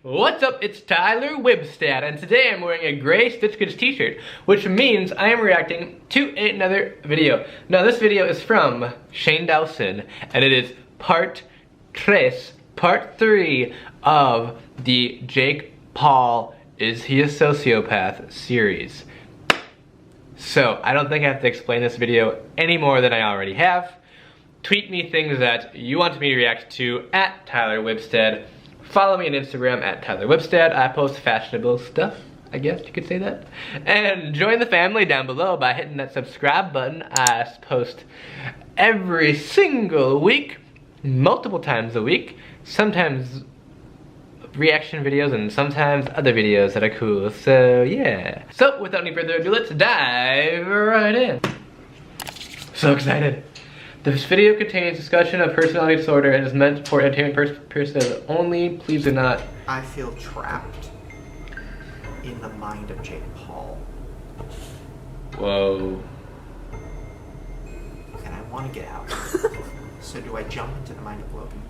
What's up, it's Tyler Wibstad, and today I'm wearing a gray Stitch Goods t-shirt, which means I am reacting to another video. Now this video is from Shane Dawson, and it is part 3 of the Jake Paul Is He a Sociopath series. So, I don't think I have to explain this video any more than I already have. Tweet me things that you want me to react to at Tyler Wibstad. Follow me on Instagram at Tyler Wibstad. I post fashionable stuff, I guess you could say that. And join the family down below by hitting that subscribe button. I post every single week, multiple times a week, sometimes reaction videos and sometimes other videos that are cool. So yeah. So without any further ado, let's dive right in. So excited. This video contains discussion of personality disorder and is meant for entertainment purposes only. Please do not. I feel trapped in the mind of Jake Paul. Whoa. And I want to get out. So do I jump into the mind of Logan?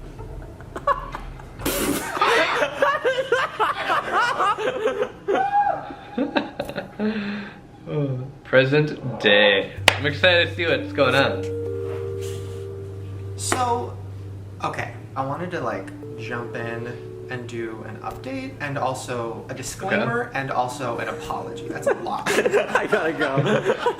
Oh, present day. I'm excited to see what's going on. So, okay, I wanted to like jump in and do an update and also a disclaimer and also an apology. That's a lot. I gotta go.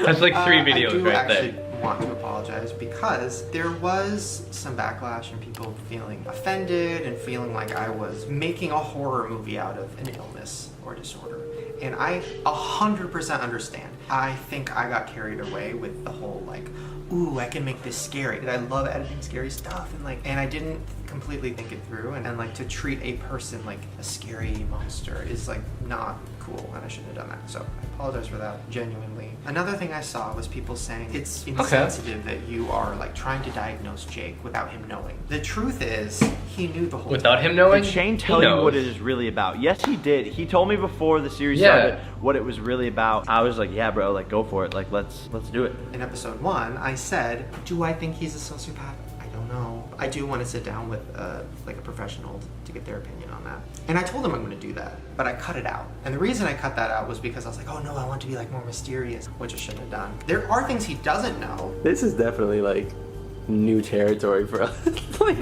That's like 3 videos right there. I do actually want to apologize because there was some backlash and people feeling offended and feeling like I was making a horror movie out of an illness or disorder. And I 100% understand. I think I got carried away with the whole like, ooh, I can make this scary. And I love editing scary stuff and I didn't completely think it through and like to treat a person like a scary monster is like not cool and I shouldn't have done that. So I apologize for that, genuinely. Another thing I saw was people saying it's insensitive that you are like trying to diagnose Jake without him knowing. The truth is, he knew the whole Without time. him knowing? Did Shane tell you what it is really about? Yes, he did. He told me before the series started what it was really about. I was like, yeah, bro, like go for it. Like let's do it. In episode 1, I said, do I think he's a sociopath? I don't know. I do want to sit down with like a professional to get their opinion on that. And I told him I'm going to do that, but I cut it out. And the reason I cut that out was because I was like, oh no, I want to be like more mysterious, which I shouldn't have done. There are things he doesn't know. This is definitely like new territory for us. Like,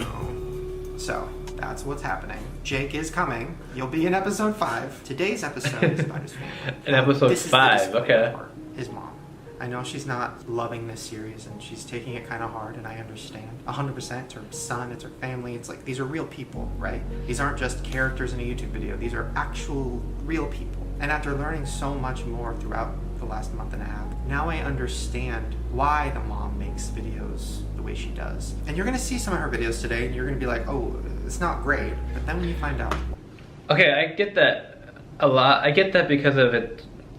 so that's what's happening. Jake is coming. You'll be in episode 5. Today's episode is about his family. In episode 5, okay. Part, his mom. I know she's not loving this series and she's taking it kind of hard, and I understand. 100%, it's her son, it's her family. It's like, these are real people, right? These aren't just characters in a YouTube video. These are actual real people. And after learning so much more throughout the last month and a half, now I understand why the mom makes videos the way she does. And you're gonna see some of her videos today and you're gonna be like, oh, it's not great. But then when you find out. Okay, I get that a lot. I get that because of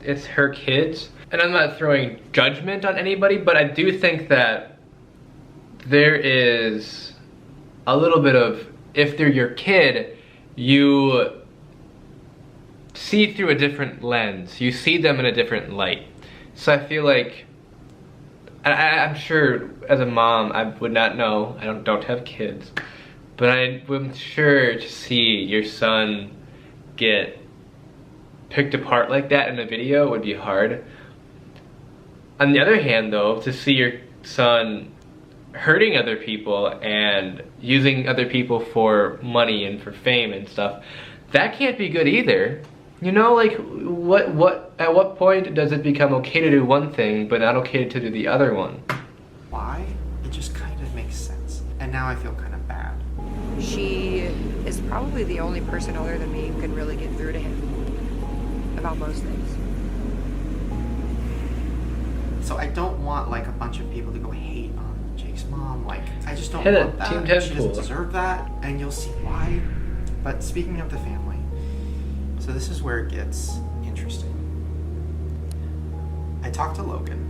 it's her kids. And I'm not throwing judgment on anybody, but I do think that there is a little bit of, if they're your kid, you see through a different lens. You see them in a different light. So I feel like, I'm sure as a mom, I would not know, I don't have kids, but I'm sure to see your son get picked apart like that in a video would be hard. On the other hand though, to see your son hurting other people and using other people for money and for fame and stuff, that can't be good either. You know, like at what point does it become okay to do one thing but not okay to do the other one? Why? It just kind of makes sense. And now I feel kind of bad. She is probably the only person other than me who can really get through to him about most things. So I don't want like a bunch of people to go hate on Jake's mom. Like, I just don't want that. She doesn't deserve that, and you'll see why. But speaking of the family, so this is where it gets interesting. I talked to Logan.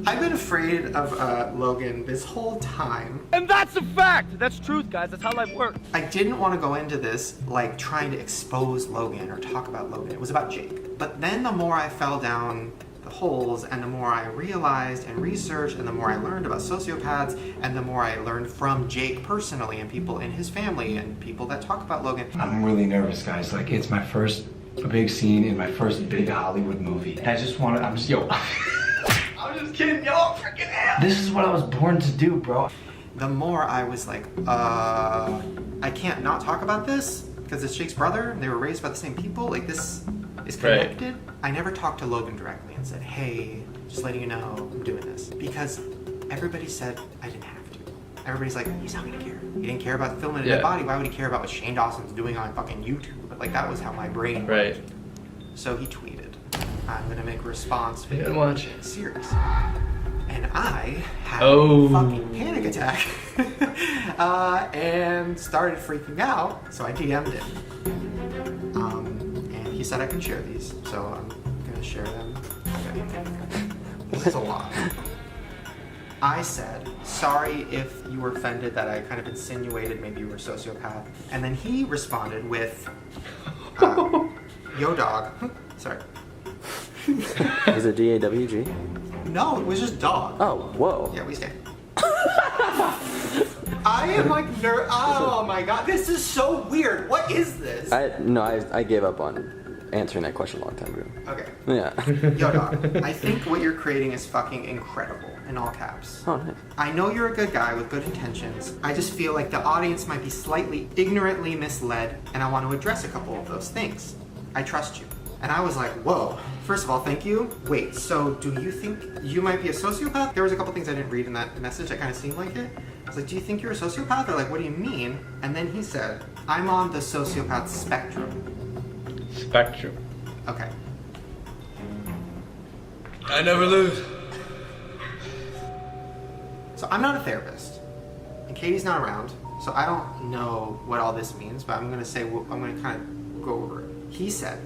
I've been afraid of Logan this whole time. And that's a fact! That's truth, guys. That's how life works. I didn't want to go into this like trying to expose Logan or talk about Logan. It was about Jake. But then the more I fell down the holes, and the more I realized and researched, and the more I learned about sociopaths, and the more I learned from Jake personally, and people in his family, and people that talk about Logan. I'm really nervous, guys. Like, it's my first big scene in my first big Hollywood movie. And I just want to, I'm just kidding, yo, I'm freaking out. This is what I was born to do, bro. The more I was like, I can't not talk about this, because it's Jake's brother, and they were raised by the same people, like this is connected. Right. I never talked to Logan directly and said, hey, just letting you know I'm doing this. Because everybody said I didn't have to. Everybody's like, he's not gonna care. He didn't care about filming a dead body, why would he care about what Shane Dawson's doing on fucking YouTube? But like, that was how my brain worked. So he tweeted, I'm gonna make a response video on Jake's series. And I had a fucking panic attack and started freaking out, so I DM'd him. And he said I can share these, so I'm gonna share them. Okay. This is a lot. I said, sorry if you were offended that I kind of insinuated maybe you were a sociopath. And then he responded with, yo dog. Sorry. Is it D-A-W-G? No, it was just dog. Oh, whoa. Yeah, we stand. I am like oh my god, this is so weird. What is this? I gave up on answering that question a long time ago. Okay. Yeah. Yo dog, I think what you're creating is fucking incredible, in all caps. Oh, nice. I know you're a good guy with good intentions. I just feel like the audience might be slightly ignorantly misled, and I want to address a couple of those things. I trust you. And I was like, whoa, first of all, thank you. Wait, so do you think you might be a sociopath? There was a couple things I didn't read in that message that kind of seemed like it. I was like, do you think you're a sociopath? Or like, what do you mean? And then he said, I'm on the sociopath spectrum. Spectrum. Okay. I never lose. So I'm not a therapist, and Katie's not around, so I don't know what all this means, but I'm gonna kind of go over it. He said,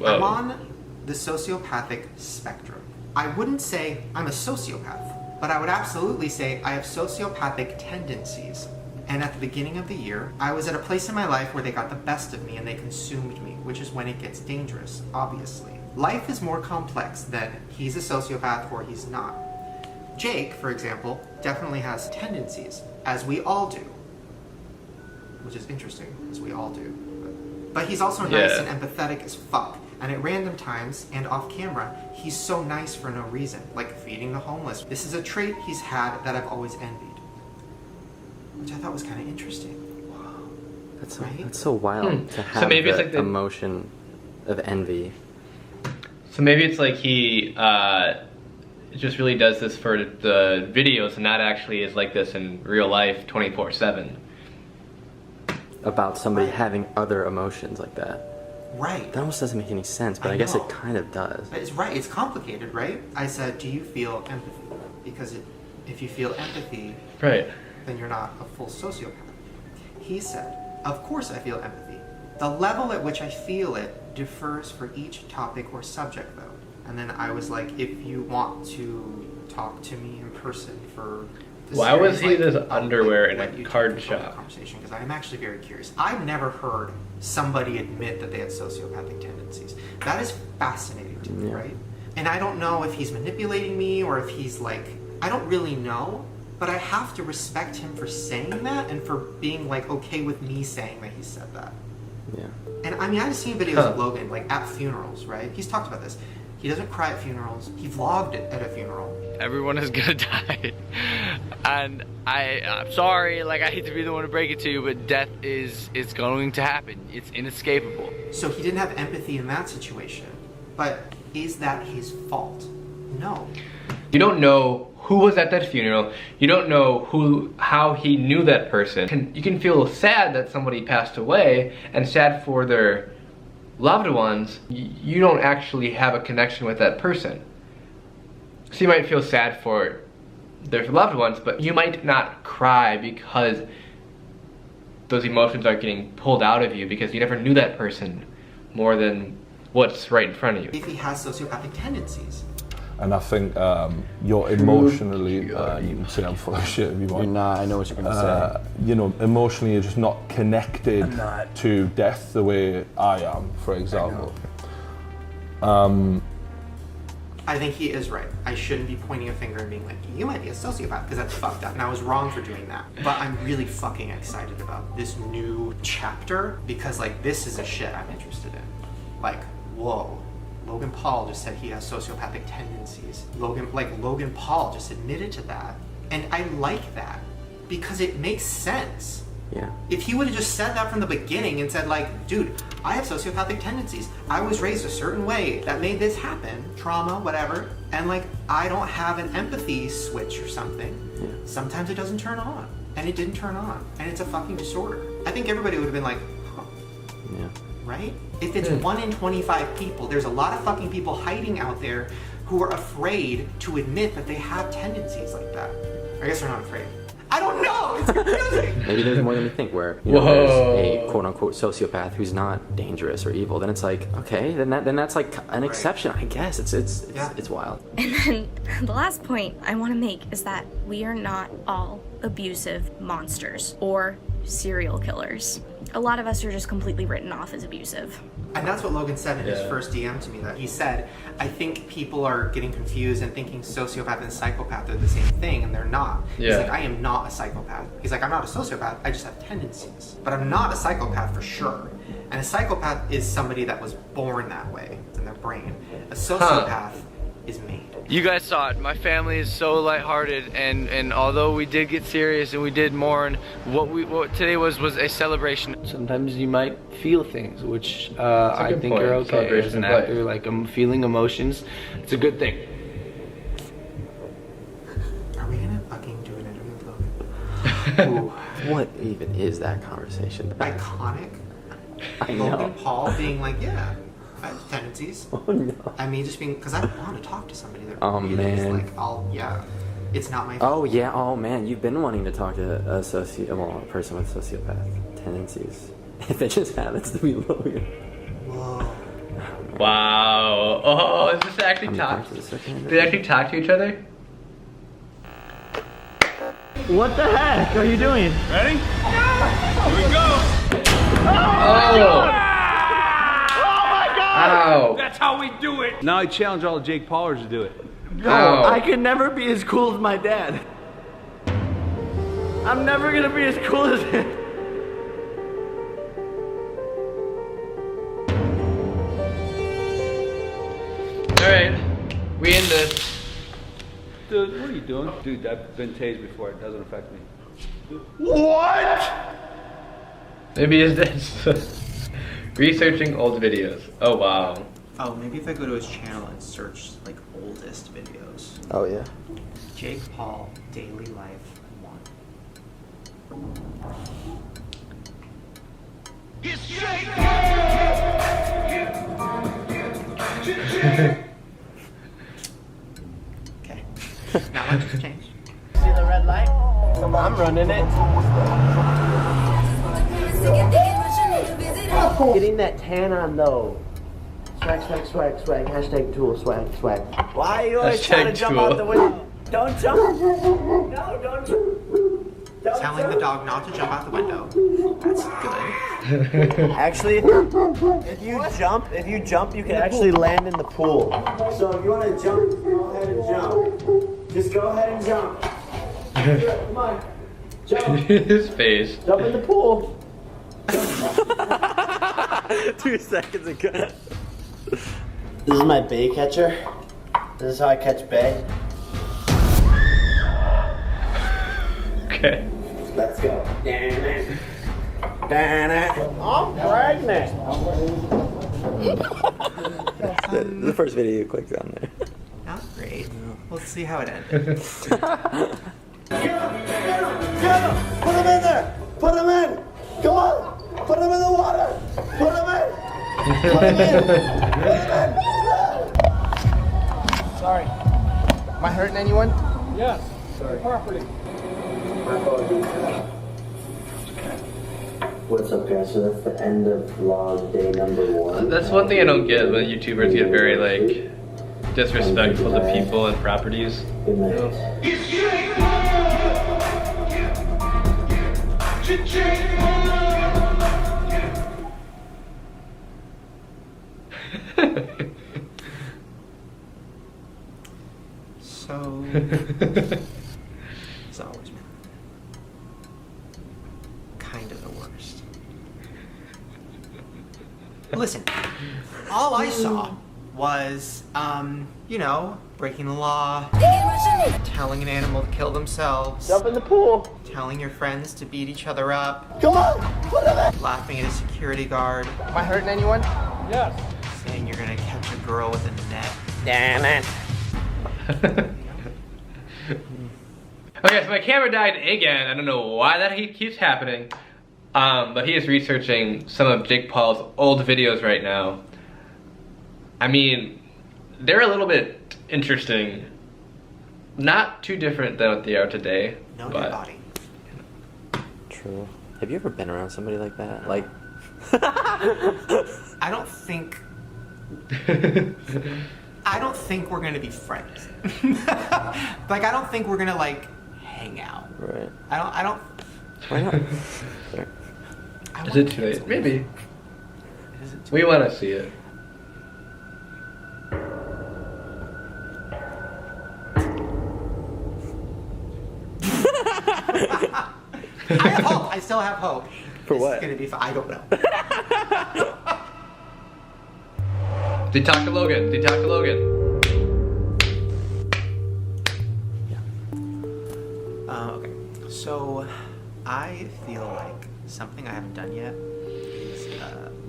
I'm on the sociopathic spectrum. I wouldn't say I'm a sociopath, but I would absolutely say I have sociopathic tendencies. And at the beginning of the year, I was at a place in my life where they got the best of me and they consumed me, which is when it gets dangerous, obviously. Life is more complex than he's a sociopath or he's not. Jake, for example, definitely has tendencies, as we all do. Which is interesting, as we all do. But he's also nice and empathetic as fuck. And at random times, and off camera, he's so nice for no reason, like feeding the homeless. This is a trait he's had that I've always envied. Which I thought was kind of interesting. Wow. That's so wild to have maybe the it's like emotion of envy. So maybe it's like he just really does this for the videos and not actually is like this in real life 24/7. About somebody having other emotions like that. Right. That almost doesn't make any sense, but I guess it kind of does. But it's right, it's complicated, right? I said, do you feel empathy? Because if you feel empathy, then you're not a full sociopath. He said, of course I feel empathy. The level at which I feel it differs for each topic or subject, though. And then I was like, if you want to talk to me in person for the Why series, was he in his underwear in a card shop? Conversation, because I'm actually very curious. I've never heard somebody admit that they had sociopathic tendencies. That is fascinating to me, right? And I don't know if he's manipulating me or if he's like, I don't really know, but I have to respect him for saying that and for being like okay with me saying that he said that. Yeah. And I mean, I've seen videos of Logan like at funerals, right? He's talked about this. He doesn't cry at funerals. He vlogged it at a funeral. Everyone is gonna die. And I'm sorry, like I hate to be the one to break it to you, but death is going to happen. It's inescapable. So he didn't have empathy in that situation. But is that his fault? No. You don't know who was at that funeral. You don't know how he knew that person. You can feel sad that somebody passed away and sad for their loved ones. You don't actually have a connection with that person. So you might feel sad for their loved ones, but you might not cry because those emotions are getting pulled out of you because you never knew that person more than what's right in front of you. If he has sociopathic tendencies. And I think you're emotionally, you can say I'm full of shit if you want. You're not, I know what you're going to say. You know, emotionally you're just not connected to death the way I am, for example. I think he is right. I shouldn't be pointing a finger and being like, you might be a sociopath, because that's fucked up. And I was wrong for doing that. But I'm really fucking excited about this new chapter because like this is a shit I'm interested in. Like, whoa. Logan Paul just said he has sociopathic tendencies. Logan Paul just admitted to that. And I like that because it makes sense. Yeah. If he would have just said that from the beginning and said like, dude, I have sociopathic tendencies. I was raised a certain way that made this happen, trauma, whatever, and like I don't have an empathy switch or something. Yeah. Sometimes it doesn't turn on, and it didn't turn on, and it's a fucking disorder. I think everybody would have been like, huh. Yeah. Right? If it's 1 in 25 people, there's a lot of fucking people hiding out there who are afraid to admit that they have tendencies like that. I guess they're not afraid. I don't know. It's confusing. Maybe there's more than we think. Where there's a quote unquote sociopath who's not dangerous or evil. Then it's like, okay, then that's like an exception, I guess. It's wild. And then the last point I want to make is that we are not all abusive monsters or serial killers. A lot of us are just completely written off as abusive. And that's what Logan said in his first DM to me, that he said, I think people are getting confused and thinking sociopath and psychopath are the same thing, and they're not. Yeah. He's like, I am not a psychopath. He's like, I'm not a sociopath, I just have tendencies. But I'm not a psychopath for sure. And a psychopath is somebody that was born that way in their brain. A sociopath is made. You guys saw it. My family is so lighthearted, and although we did get serious and we did mourn, what today was a celebration. Sometimes you might feel things, which I think are okay as an actor. Like I'm feeling emotions. It's a good thing. Are we gonna fucking do an interview with Logan? Ooh. What even is that conversation? Iconic. I know. Logan Paul being like, yeah, I have tendencies. Oh no. I mean, just being, because I want to talk to somebody that Oh, really is man. like, it's not my Oh yeah. Oh man, you've been wanting to talk to a person with sociopath tendencies. If it just happens to be Logan. Whoa. Wow. Oh, is this actually talk? Do they actually talk to each other? What the heck are you doing? Ready? Here we go. Oh! Ow. That's how we do it. Now I challenge all the Jake Paulers to do it. No, I could never be as cool as my dad. I'm never gonna be as cool as him. Alright, we in this. Dude, what are you doing? Dude, I've been tased before. It doesn't affect me. What? Maybe it's this. Researching old videos. Oh wow. Oh, maybe if I go to his channel and search like oldest videos. Oh yeah. Jake Paul daily life 1. It's Jake Okay. Now let's just change. See the red light? I'm running it. Getting that tan on though. Swag, swag, swag, swag. Hashtag tool, swag, swag. Why are you always trying to jump out the window? Don't jump. No, don't jump. Telling the dog not to jump out the window. That's good. Actually, if you jump, you can actually land in the pool. So if you want to jump, go ahead and jump. Just go ahead and jump. Come on. Jump. His face. Jump in the pool. 2 seconds ago. This is my bait catcher. This is how I catch bait. Okay. Let's go. I'm pregnant. The first video you clicked on there. Not great. Let's see how it ended. Get him! Put him in there! Put him in! Come on! Put him in the water! Put him in! Put him in! Put him in! Sorry. Am I hurting anyone? Yes. Sorry. Property. What's up, guys? So that's the end of vlog day number 1. That's one thing I don't get when YouTubers get very like disrespectful to people and properties. Good night. It's always kind of the worst. Listen, all I saw was, you know, breaking the law, telling an animal to kill themselves, Jump in the pool, telling your friends to beat each other up, come on, laughing at a security guard, Am I hurting anyone? Yes. saying you're gonna catch a girl with a net. damn it. Okay, so my camera died again. I don't know why that keeps happening. But he is researching some of Jake Paul's old videos right now. I mean, they're a little bit interesting. Not too different than what they are today. Know your body. True. Have you ever been around somebody like that? Like, I don't think we're gonna be friends. Like, I don't think we're gonna like hang out. right. I don't. Why not? Sorry. Is it too late? Maybe. We want to see it. I have hope. I still have hope. For what? It's gonna be fine. I don't know. Did he talk to Logan? Did he talk to Logan? Okay. So, I feel like something I haven't done yet is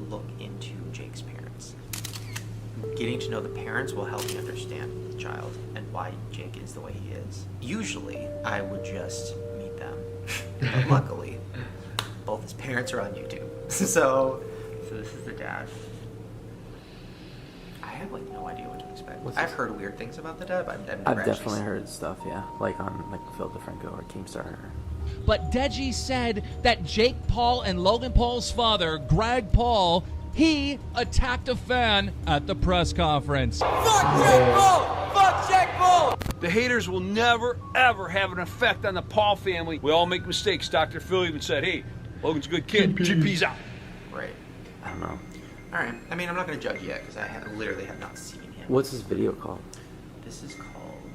look into Jake's parents. Getting to know the parents will help me understand the child and why Jake is the way he is. Usually, I would just meet them. But luckily, both his parents are on YouTube. So this is the dad. I have like no idea what to expect. I've heard weird things about the dad, but I've never I've actually definitely seen heard stuff, yeah. Like on like Phil DeFranco or Keemstar. But Deji said that Jake Paul and Logan Paul's father, Greg Paul, he attacked a fan at the press conference. Fuck Jake Paul! Fuck Jake Paul! The haters will never, ever have an effect on the Paul family. We all make mistakes. Dr. Phil even said, hey, Logan's a good kid. GP's out. Right. I don't know. All right. I mean, I'm not going to judge yet because I literally have not seen him. What's this video called? This is called...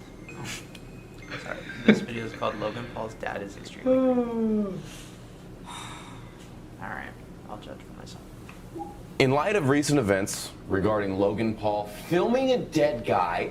Sorry. This video is called Logan Paul's Dad is Extremely Good. All right. I'll judge for myself. In light of recent events regarding Logan Paul filming a dead guy,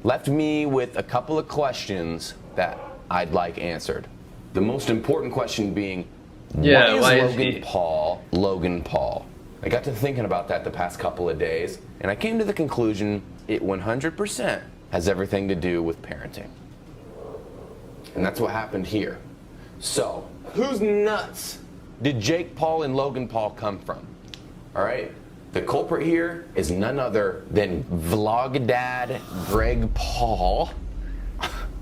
left me with a couple of questions that I'd like answered. The most important question being, why is Logan Paul Logan Paul? I got to thinking about that the past couple of days, and I came to the conclusion it 100% has everything to do with parenting. And that's what happened here. So, whose nuts did Jake Paul and Logan Paul come from? All right? The culprit here is none other than vlog dad Greg Paul.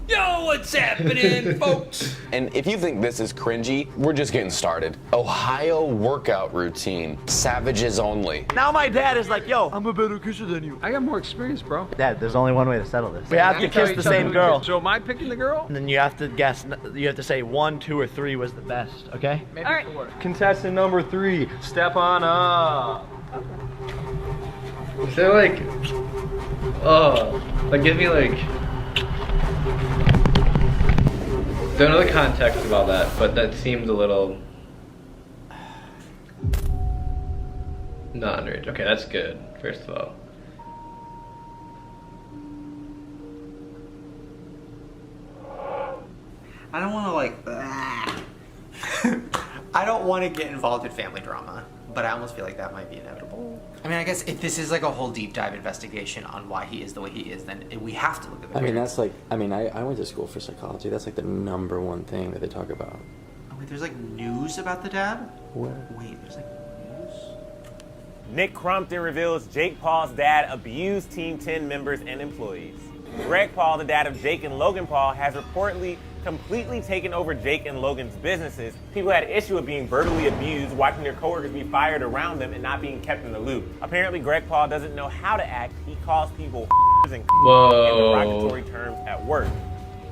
Yo, what's happening, folks? And if you think this is cringy, we're just getting started. Ohio workout routine, savages only. Now my dad is like, yo, I'm a better kisser than you. I got more experience, bro. Dad, there's only one way to settle this. We have to kiss the same girl. So am I picking the girl? And then you have to guess, you have to say 1, 2, or 3 was the best, okay? Maybe right. 4. Contestant number 3, step on up. Is there like... Oh, like give me like... Don't know the context of all that, but that seemed a little... Not underage. Okay, that's good, first of all. I don't want to like... I don't want to get involved in family drama, but I almost feel like that might be inevitable. I mean, I guess if this is like a whole deep dive investigation on why he is the way he is, then we have to look at the I mean, that's like, I mean, I went to school for psychology. That's like the #1 thing that they talk about. Oh, wait, there's like news about the dad? Where? Wait, there's like news? Nick Crumpton reveals Jake Paul's dad abused Team 10 members and employees. Greg Paul, the dad of Jake and Logan Paul, has reportedly completely taken over Jake and Logan's businesses. People had an issue with being verbally abused, watching their coworkers be fired around them, and not being kept in the loop. Apparently, Greg Paul doesn't know how to act. He calls people and in derogatory terms at work.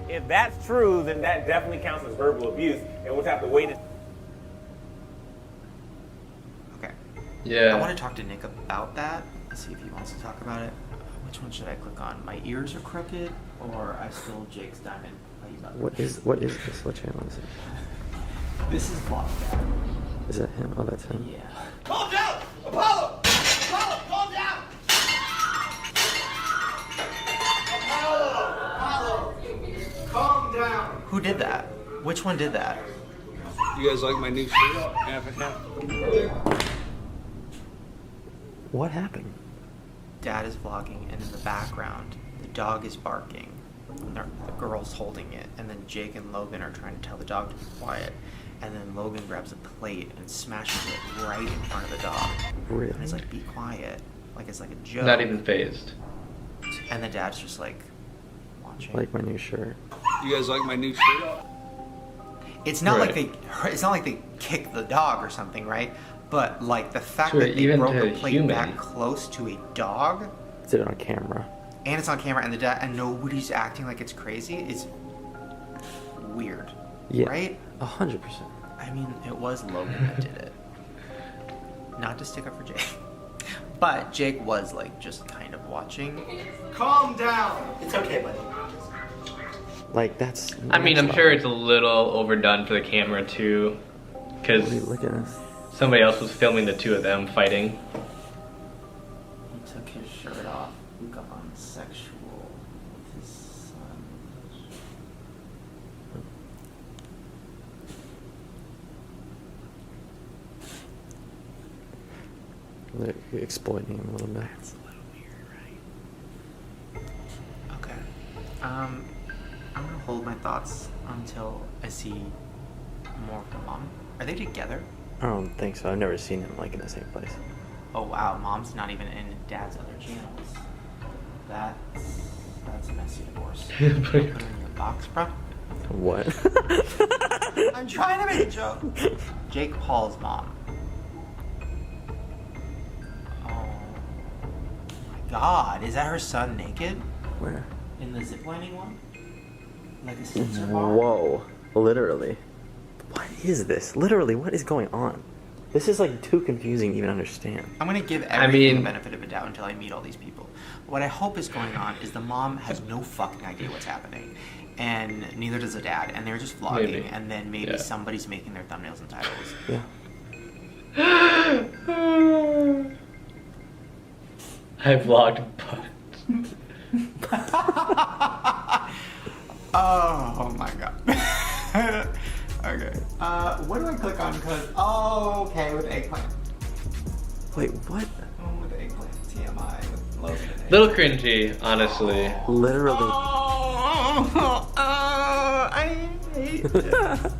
If that's true, then that definitely counts as verbal abuse, and we'll have to wait. Okay. Yeah. I want to talk to Nick about that. Let's see if he wants to talk about it. Which one should I click on? My ears are crooked, or I stole Jake's diamond What is this? What channel is it? This is Wibstad. Is that him? Oh, that's him. Yeah. Calm down! Apollo! Apollo, calm down! Apollo! Calm down! Who did that? Which one did that? You guys like my new shirt? Half and half. What happened? Dad is vlogging, and in the background, the dog is barking. And the girl's holding it, and then Jake and Logan are trying to tell the dog to be quiet. And then Logan grabs a plate and smashes it right in front of the dog. Really? And it's like, be quiet. Like it's like a joke. Not even phased. And the dad's just like watching. Like my new shirt. You guys like my new shirt? It's not Right. like they kick the dog or something, right? But like the fact Sure, that they even broke to a plate human. that close to a dog, Did it on camera. and it's on camera, and the dad and nobody's acting like it's crazy. It's weird, Yeah. right? 100%. I mean, it was Logan that did it. Not to stick up for Jake, but Jake was like just kind of watching. Calm down. It's okay, buddy. Like that's. I mean, I'm sure it's a little overdone for the camera too, because Look at this. somebody else was filming the two of them fighting. He took his shirt off, gone sexual with his son. They're exploiting him a little bit. That's a little weird, right? Okay. I'm gonna hold my thoughts until I see more of the mom. Are they together? I don't think so. I've never seen him like in the same place. Oh wow, mom's not even in dad's other channels. That's a messy divorce. Put it in your box, bro. What? I'm trying to make a joke. Jake Paul's mom. Oh my god, is that her son naked? Where? In the ziplining one? Like a sensor bar? Whoa. Literally. What is this? Literally, what is going on? This is like too confusing to even understand. I'm gonna give everything the benefit of a doubt until I meet all these people. What I hope is going on is the mom has no fucking idea what's happening. And neither does the dad. And they're just vlogging. Maybe. And then maybe somebody's making their thumbnails and titles. Yeah. I vlogged butts. Oh my god. Okay. What do I click on? Because okay, with eggplant. Wait, what? Oh, with eggplant. TMI with Logan. Little cringy, honestly. Literally. I hate this.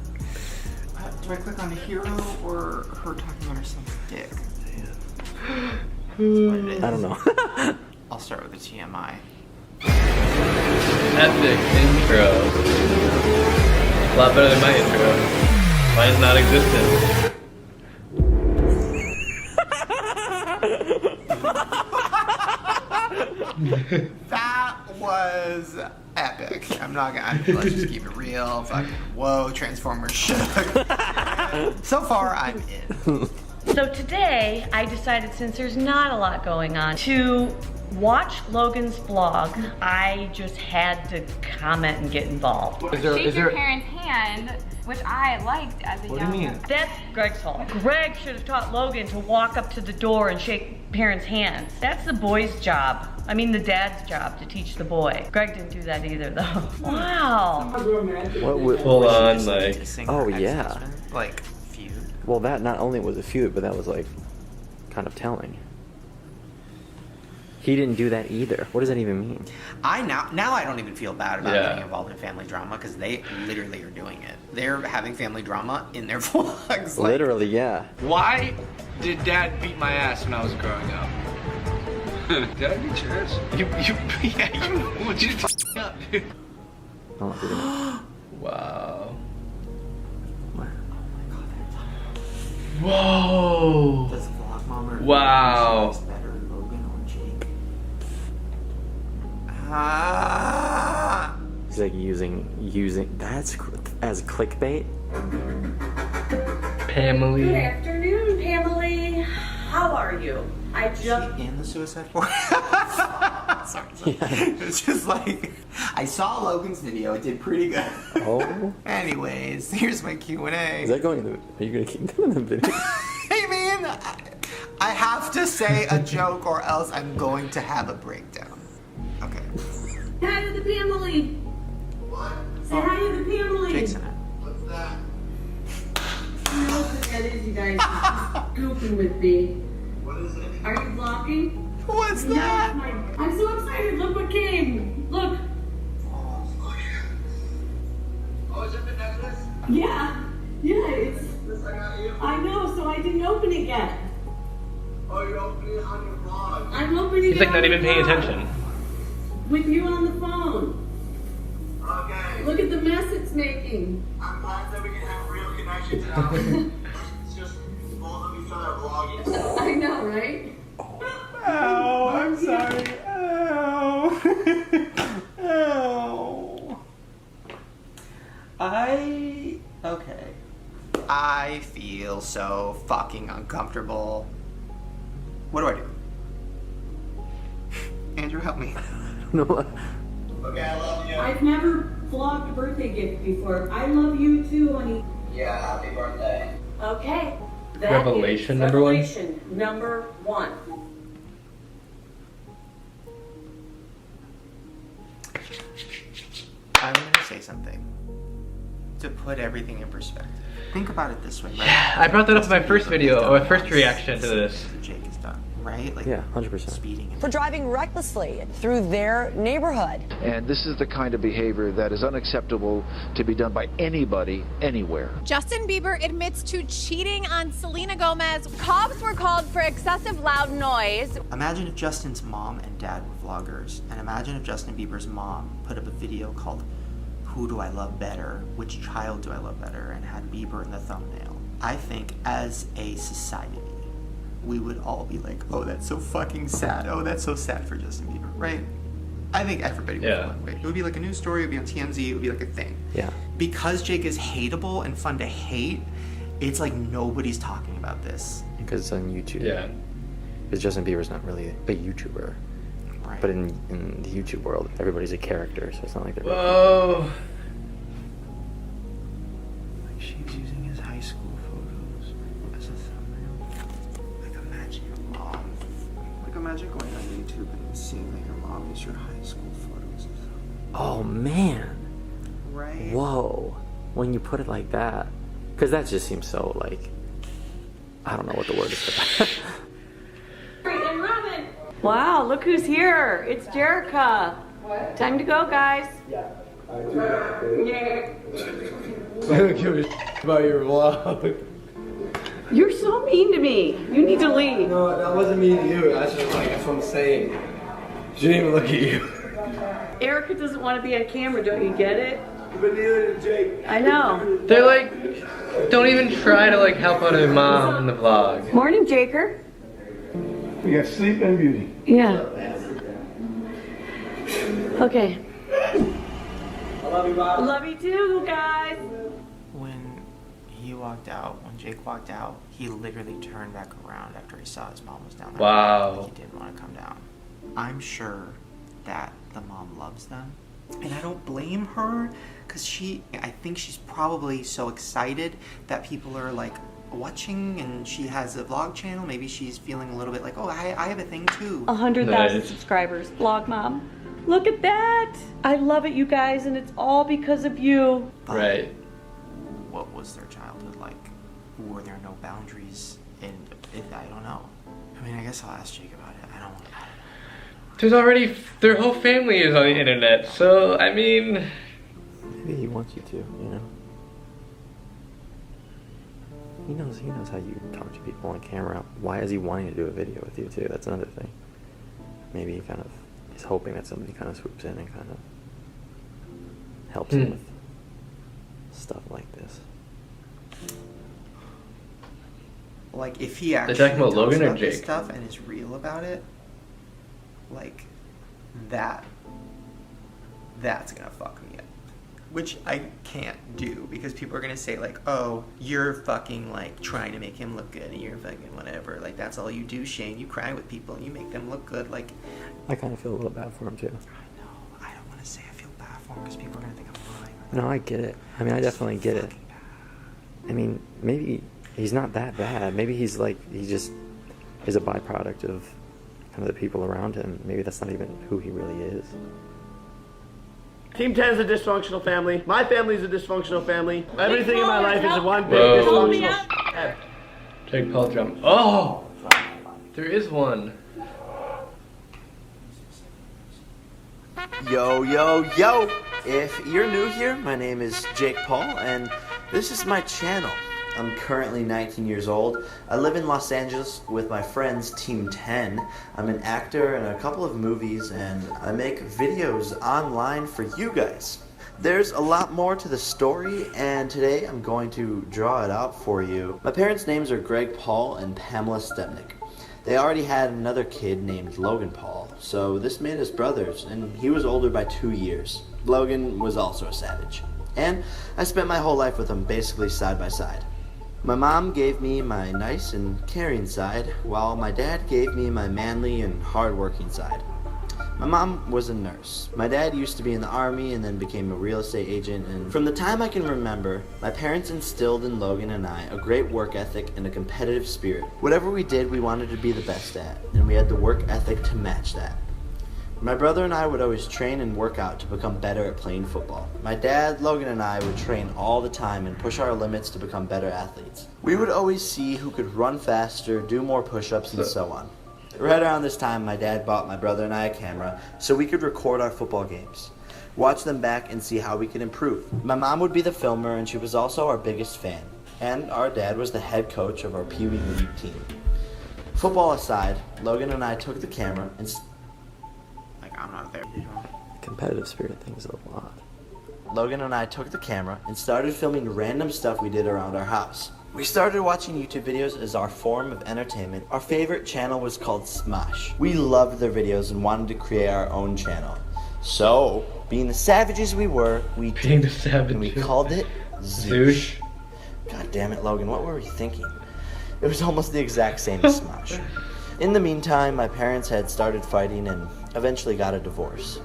Do I click on a hero or her talking on her son's dick? I don't know. I'll start with the TMI. Epic intro. A lot better than my intro. Mine is not existent. That was epic. I'm not gonna. Let's just keep it real. Fucking whoa, Transformers shook. So far, I'm in. So today, I decided, since there's not a lot going on, to watch Logan's vlog. I just had to comment and get involved. Shake your parents' hand, which I liked as a young. What do you mean? That's Greg's fault. Greg should have taught Logan to walk up to the door and shake parents' hands. That's the boy's job. I mean the dad's job to teach the boy. Greg didn't do that either though. Wow. What would, Full on, like... Oh yeah. Like, feud. Well, that not only was a feud, but that was like kind of telling. He didn't do that either. What does that even mean? Now I don't even feel bad about getting involved in family drama because they literally are doing it. They're having family drama in their vlogs. Like, Literally, yeah. Why did Dad beat my ass when I was growing up? Did I beat your ass? You would you up, dude? Oh, Wow. what? Whoa. Does vlog mom or Wow. better, Logan or Jake? He's like using that's as clickbait. Good Pamela. afternoon, Pamela. How are you? I just in the Suicide Force. sorry. It's just like, I saw Logan's video. It did pretty good. Oh. Anyways, here's my Q&A. Is that going in the? Are you gonna keep doing the video? Hey man, I have to say a joke or else I'm going to have a breakdown. Okay. Say hi to the family. What? Say hi to the family. Jake's in it. What's that? I don't know what that is, you guys. She's goofing with me. What is it? Are you vlogging? What's that? I'm so excited. Look what came. Look. Oh, is it the necklace? Yeah. Yeah, it's. This I got you. I know, so I didn't open it yet. Oh, you're opening it on your vlog. I'm opening it. He's like on not the even paying phone. attention. With you on the phone. Okay. Look at the mess it's making. I'm glad that we can have a real connection now. It's just both of each other vlogging. I know, right? Oh, I'm sorry. Oh. Okay. I feel so fucking uncomfortable. What do I do? Andrew, help me. No. Okay, I love you. I've never vlogged a birthday gift before. I love you too, honey. Yeah, happy birthday. Okay. That Revelation is number one? Revelation number one. I'm gonna say something to put everything in perspective. Think about it this way, right? Yeah, I brought that up in my first video, or my first reaction to this. Jake is done, right? Like, Yeah, 100%. speeding. For driving recklessly through their neighborhood. And this is the kind of behavior that is unacceptable to be done by anybody, anywhere. Justin Bieber admits to cheating on Selena Gomez. Cops were called for excessive loud noise. Imagine if Justin's mom and dad were vloggers, and imagine if Justin Bieber's mom put up a video called "Who Do I Love Better? Which Child Do I Love Better?" and had Bieber in the thumbnail. I think as a society, we would all be like, "Oh, that's so fucking sad. Oh, that's so sad for Justin Bieber," right? I think everybody would feel that way. It would be like a news story. It would be on TMZ. It would be like a thing. Yeah. Because Jake is hateable and fun to hate, it's like nobody's talking about this. Because it's on YouTube. Yeah. Because Justin Bieber's not really a YouTuber. Right. But in the YouTube world, everybody's a character, so it's not like they're. Whoa. Like she's using his high school photos as a thumbnail. Like imagine your mom. Like imagine going on YouTube and seeing that your mom is your high school photos. Oh man. Right. Whoa. When you put it like that, because that just seems so like. I don't know what the word is for that. And Robin. Wow, look who's here. It's Jerica. What? Time to go, guys. Yeah. Yeah. I don't give a about your vlog. You're so mean to me. You need to leave. No, that wasn't mean to you. That's just like, that's what I'm saying. She didn't even look at you. Erica doesn't want to be on camera, don't you get it? But neither did Jake. I know. They're like, don't even try to like help out their mom in the vlog. Morning, Jaker. We got Sleep and Beauty. Yeah. Okay. I love you, Bob. Love you too, guys. When he walked out, when Jake walked out, he literally turned back around after he saw his mom was down there. Wow. Like he didn't want to come down. I'm sure that the mom loves them. And I don't blame her, because I think she's probably so excited that people are like watching and she has a vlog channel. Maybe she's feeling a little bit like, oh, I have a thing too. 100,000 subscribers. Vlog mom. Look at that. I love it, you guys, and it's all because of you. But right. What was their childhood like? Were there no boundaries? And I don't know. I mean, I guess I'll ask Jake about it. I don't know. There's already, their whole family is on the internet, so, I mean... Maybe he wants you to, you know? He knows how you talk to people on camera. Why is he wanting to do a video with you too? That's another thing. Maybe he kind of is hoping that somebody kind of swoops in and kind of helps him with stuff like this. Like, if he actually They're talking about Logan or about this Jake? stuff and is real about it, like, that's gonna fuck me up. which I can't do because people are gonna say like, oh, you're fucking like trying to make him look good and you're fucking whatever. Like that's all you do, Shane. You cry with people and you make them look good. Like, I kind of feel a little bad for him too. I know. I don't want to say I feel bad for him because people are gonna think I'm lying. No, I get it. I mean, I definitely get it. I mean, maybe he's not that bad. Maybe he's like, he just is a byproduct of kind of the people around him. Maybe that's not even who he really is. Team 10 is a dysfunctional family. My family is a dysfunctional family. Everything in my life is one big dysfunctional. Jake Paul jump. Oh! There is one. Yo, yo, yo! If you're new here, my name is Jake Paul, and this is my channel. I'm currently 19 years old. I live in Los Angeles with my friends, Team 10. I'm an actor in a couple of movies, and I make videos online for you guys. There's a lot more to the story, and today I'm going to draw it out for you. My parents' names are Greg Paul and Pamela Stepnick. They already had another kid named Logan Paul, so this made us brothers, and he was older by 2 years. Logan was also a savage, and I spent my whole life with him basically side by side. My mom gave me my nice and caring side, while my dad gave me my manly and hard-working side. My mom was a nurse. My dad used to be in the army and then became a real estate agent, and from the time I can remember, my parents instilled in Logan and I a great work ethic and a competitive spirit. Whatever we did, we wanted to be the best at, and we had the work ethic to match that. My brother and I would always train and work out to become better at playing football. My dad, Logan, and I would train all the time and push our limits to become better athletes. We would always see who could run faster, do more push-ups, and so on. Right around this time, my dad bought my brother and I a camera so we could record our football games, watch them back, and see how we could improve. My mom would be the filmer, and she was also our biggest fan. And our dad was the head coach of our Pee Wee League team. Football aside, Logan and I took the camera and... I'm not there. Competitive spirit thing is a lot. Logan and I took the camera and started filming random stuff we did around our house. We started watching YouTube videos as our form of entertainment. Our favorite channel was called Smosh. We loved their videos and wanted to create our own channel. So, being the savages we were, we called it Zoosh. God damn it, Logan, what were we thinking? It was almost the exact same as Smosh. In the meantime, my parents had started fighting and eventually got a divorce.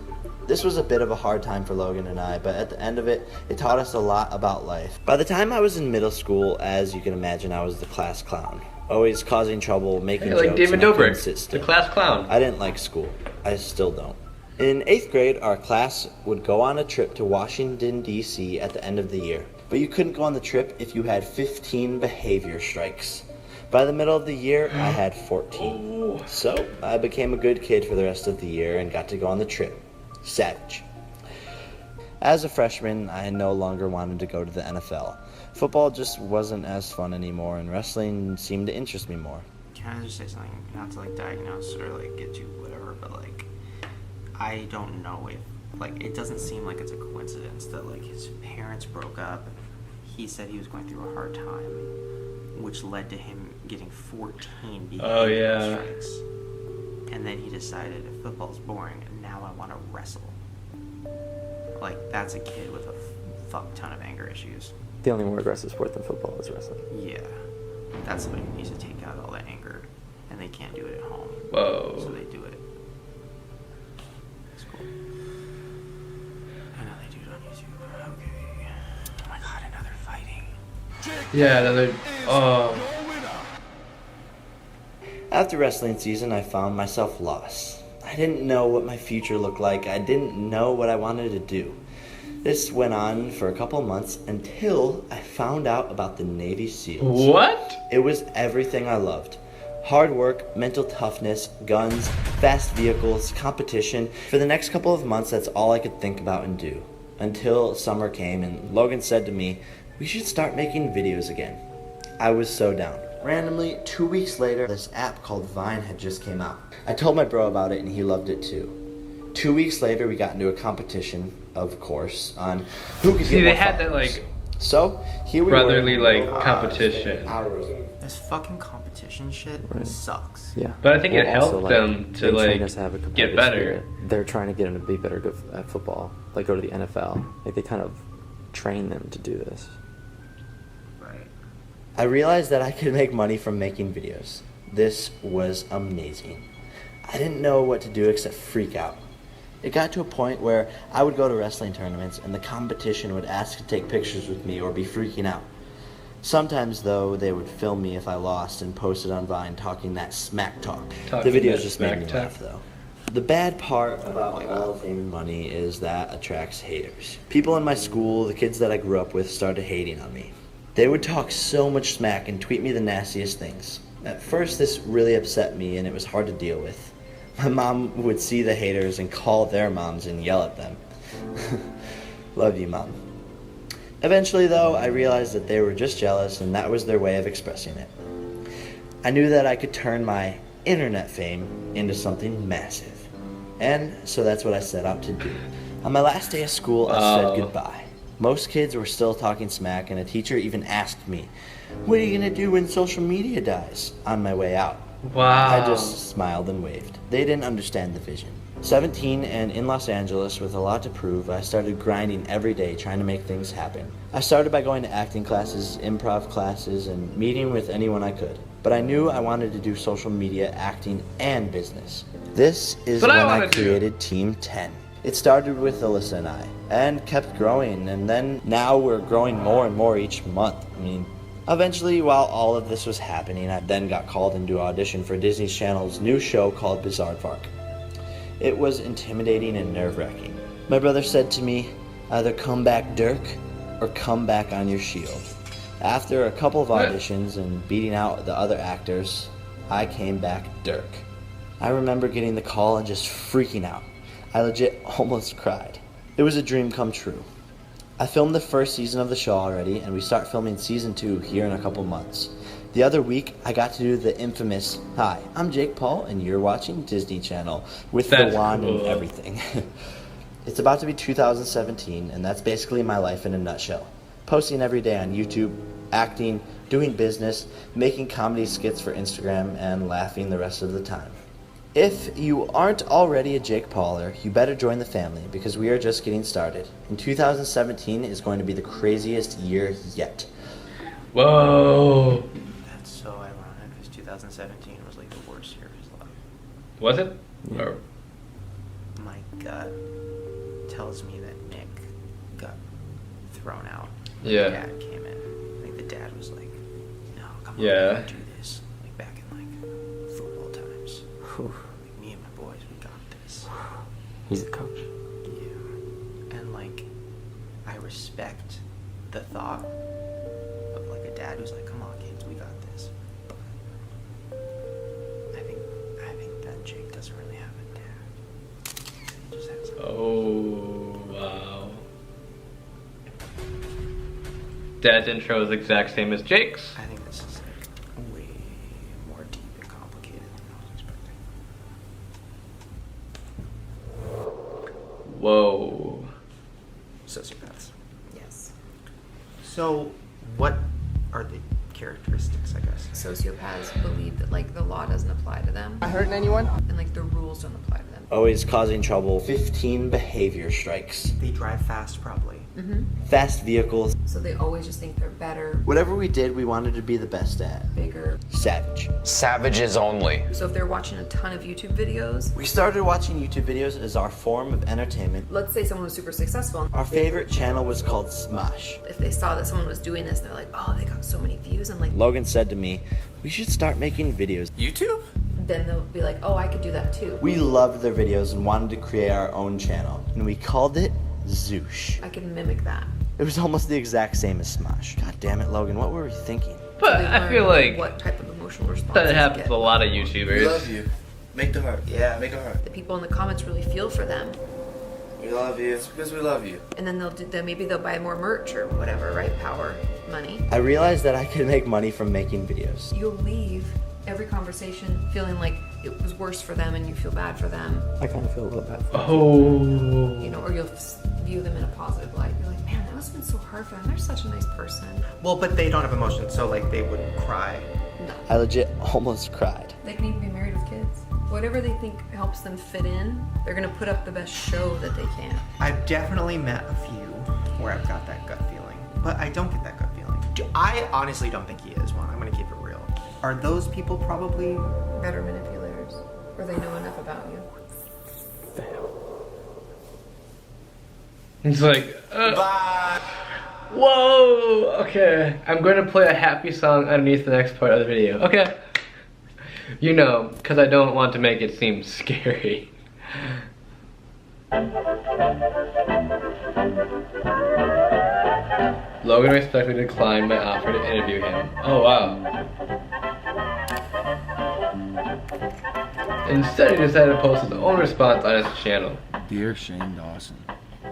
This was a bit of a hard time for Logan and I, but at the end of it, it taught us a lot about life. By the time I was in middle school, as you can imagine, I was the class clown. Always causing trouble, making jokes, like David Dobrik, the class clown. I didn't like school. I still don't. In 8th grade, our class would go on a trip to Washington, D.C. at the end of the year. But you couldn't go on the trip if you had 15 behavior strikes. By the middle of the year, I had 14. So, I became a good kid for the rest of the year and got to go on the trip. Savage. As a freshman, I no longer wanted to go to the NFL. Football just wasn't as fun anymore, and wrestling seemed to interest me more. Can I just say something? Not to like diagnose or like get you whatever, but like, I don't know if, like, it doesn't seem like it's a coincidence that like his parents broke up. He said he was going through a hard time, which led to him getting 14 behavior strikes. And then he decided, if football's boring, now I want to wrestle. Like, that's a kid with a fuck ton of anger issues. The only more aggressive sport than football is wrestling. Yeah. That's somebody who needs to take out all that anger, and they can't do it at home. Whoa. So they do it. It's cool. I know they do it on YouTube. Okay. Oh my god, another fighting. Yeah, another... Oh. After wrestling season, I found myself lost. I didn't know what my future looked like. I didn't know what I wanted to do. This went on for a couple of months until I found out about the Navy SEALs. What? It was everything I loved. Hard work, mental toughness, guns, fast vehicles, competition. For the next couple of months, that's all I could think about and do. Until summer came and Logan said to me, we should start making videos again. I was so down. Randomly, 2 weeks later, this app called Vine had just came out. I told my bro about it and he loved it too. 2 weeks later, we got into a competition, of course, on who could get more had followers. that like so here we brotherly were, like competition. This fucking competition shit sucks. Yeah, but I think it helped also, them to like get better. Spirit. They're trying to get them to be better at football, like go to the NFL. Like they kind of train them to do this. Right. I realized that I could make money from making videos. This was amazing. I didn't know what to do except freak out. It got to a point where I would go to wrestling tournaments and the competition would ask to take pictures with me or be freaking out. Sometimes, though, they would film me if I lost and post it on Vine talking that smack talk. The videos just made me laugh, though. The bad part about all fame and money is that attracts haters. People in my school, the kids that I grew up with, started hating on me. They would talk so much smack and tweet me the nastiest things. At first, this really upset me and it was hard to deal with. My mom would see the haters and call their moms and yell at them. Love you, Mom. Eventually, though, I realized that they were just jealous and that was their way of expressing it. I knew that I could turn my internet fame into something massive. And so that's what I set out to do. On my last day of school, I said goodbye. Most kids were still talking smack, and a teacher even asked me, "What are you going to do when social media dies?" on my way out. Wow. I just smiled and waved. They didn't understand the vision. 17 and in Los Angeles with a lot to prove, I started grinding every day trying to make things happen. I started by going to acting classes, improv classes, and meeting with anyone I could. But I knew I wanted to do social media, acting, and business. This is when I created Team 10. It started with Alyssa and I, and kept growing, and then now we're growing more and more each month. Eventually, while all of this was happening, I then got called into audition for Disney Channel's new show called Bizarre Park. It was intimidating and nerve-wracking. My brother said to me, either come back Dirk or come back on your shield. After a couple of auditions and beating out the other actors, I came back Dirk. I remember getting the call and just freaking out. I legit almost cried. It was a dream come true. I filmed the first season of the show already, and we start filming season 2 here in a couple months. The other week, I got to do the infamous, "Hi, I'm Jake Paul, and you're watching Disney Channel," with the wand and everything. It's about to be 2017, and that's basically my life in a nutshell. Posting every day on YouTube, acting, doing business, making comedy skits for Instagram, and laughing the rest of the time. If you aren't already a Jake Pauler, you better join the family because we are just getting started. And 2017 is going to be the craziest year yet. Whoa. That's so ironic because 2017 was like the worst year of his life. Was it? Yeah. Or... My gut tells me that Nick got thrown out. Yeah. The dad came in. I think the dad was like, "No, come on, yeah. we can do this." Like back in like football times. Like me and my boys, we got this. He's the coach. Yeah. And like, I respect the thought of like a dad who's like, "Come on, kids, we got this." But I think that Jake doesn't really have a dad. He just has a... Oh, wow. Dad's intro is the exact same as Jake's. I think this is like way more deep and complicated than I was expecting. Whoa. Sociopaths. Yes. So, what are the characteristics, I guess? Sociopaths believe that like the law doesn't apply to them. Not hurting anyone? And like the rules don't apply to them. Always causing trouble. 15 behavior strikes. They drive fast, probably. Fast vehicles. So they always just think they're better, Whatever we did, we wanted to be the best at. bigger. Savage. Savages only. So if they're watching a ton of YouTube videos, We started watching YouTube videos as our form of entertainment. let's say someone was super successful. Our favorite channel was called Smosh. If they saw that someone was doing this, they're like, oh, they got so many views, and like, Logan said to me, we should start making videos. YouTube? then they'll be like, oh, I could do that too. We loved their videos and wanted to create our own channel, and we called it Zoosh. I can mimic that. It was almost the exact same as Smosh. God damn it, Logan, what were we thinking? But I feel like what type of emotional response that happens to a lot of YouTubers. We love you. Make the heart. Yeah. Make a heart. The people in the comments really feel for them. We love you. It's because we love you. And then maybe they'll buy more merch or whatever, right? Power, money. I realized that I could make money from making videos. You'll leave every conversation feeling like it was worse for them and you feel bad for them. I kind of feel a little bad for them. Oh. You know, or you'll view them in a positive light. You're like, man, that must have been so hard for them. They're such a nice person. Well, but they don't have emotions, so like they wouldn't cry. No. I legit almost cried. They can even be married with kids. Whatever they think helps them fit in, they're gonna put up the best show that they can. I've definitely met a few where I've got that gut feeling. But I don't get that gut feeling. I honestly don't think he is one. I'm gonna keep it real. Are those people probably better manipulators, or they know enough about you? He's like, bye. Whoa, okay. I'm going to play a happy song underneath the next part of the video. Okay. You know, because I don't want to make it seem scary. Logan respectfully declined my offer to interview him. Oh, wow. Instead, he decided to post his own response on his channel. Dear Shane Dawson.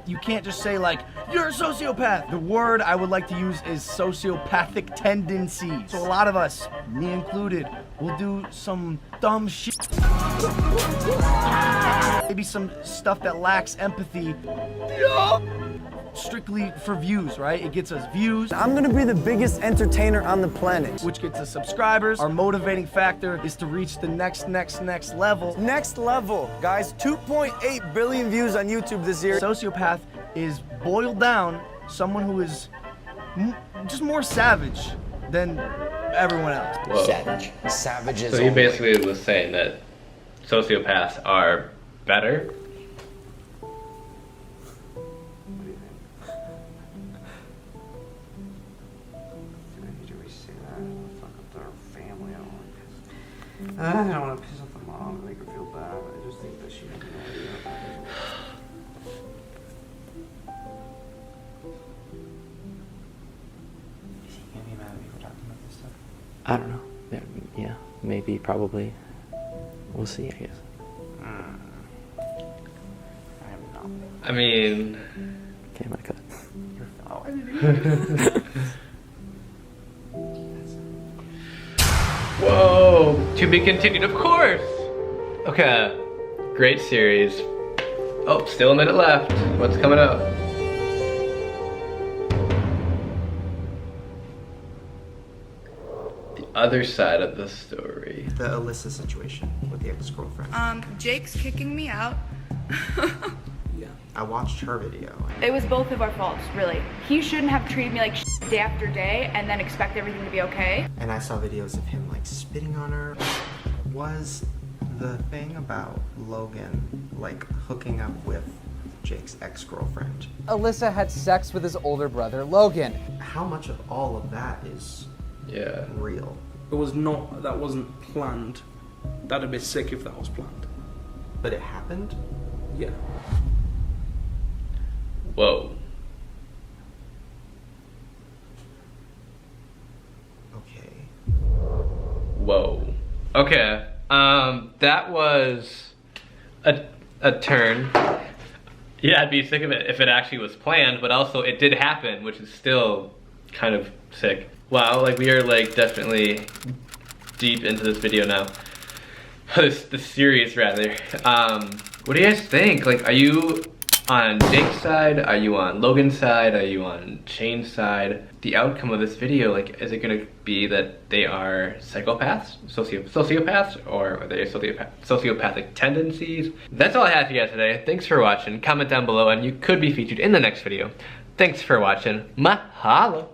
You can't just say like, you're a sociopath. The word I would like to use is sociopathic tendencies. So a lot of us, me included, will do some dumb shit. Maybe some stuff that lacks empathy. Strictly for views, right? It gets us views. I'm gonna be the biggest entertainer on the planet. Which gets us subscribers. Our motivating factor is to reach the next level. Next level, guys. 2.8 billion views on YouTube this year. Sociopath is boiled down someone who is just more savage than everyone else. Whoa. Savages. So he basically was saying that sociopaths are better. I don't want to piss off the mom and make her feel bad. I just think that she has no idea about it. Is he gonna be mad at me for talking about this stuff? I don't know. Yeah, maybe, probably. We'll see, I guess. I mean... Okay, I'm gonna cut. Oh, I Whoa! To be continued, of course! Okay. Great series. Oh, still a minute left. What's coming up? The other side of the story. The Alyssa situation with the ex-girlfriend. Jake's kicking me out. Yeah. I watched her video. It was both of our faults, really. He shouldn't have treated me like shit day after day and then expect everything to be okay. And I saw videos of him like spitting on her. Was the thing about Logan like hooking up with Jake's ex-girlfriend? Alyssa had sex with his older brother, Logan. How much of all of that is real? It was not, that wasn't planned. That'd be sick if that was planned. But it happened? Yeah. Whoa. Okay. Whoa. Okay. That was a turn. Yeah, I'd be sick of it if it actually was planned, but also it did happen, which is still kind of sick. Wow, like we are like definitely deep into this video now. this series rather. What do you guys think? Like, are you on Jake's side? Are you on Logan's side? Are you on Shane's side? The outcome of this video, like, is it gonna be that they are psychopaths, sociopaths, or are they sociopathic tendencies? That's all I have for you guys today. Thanks for watching. Comment down below and you could be featured in the next video. Thanks for watching. Mahalo.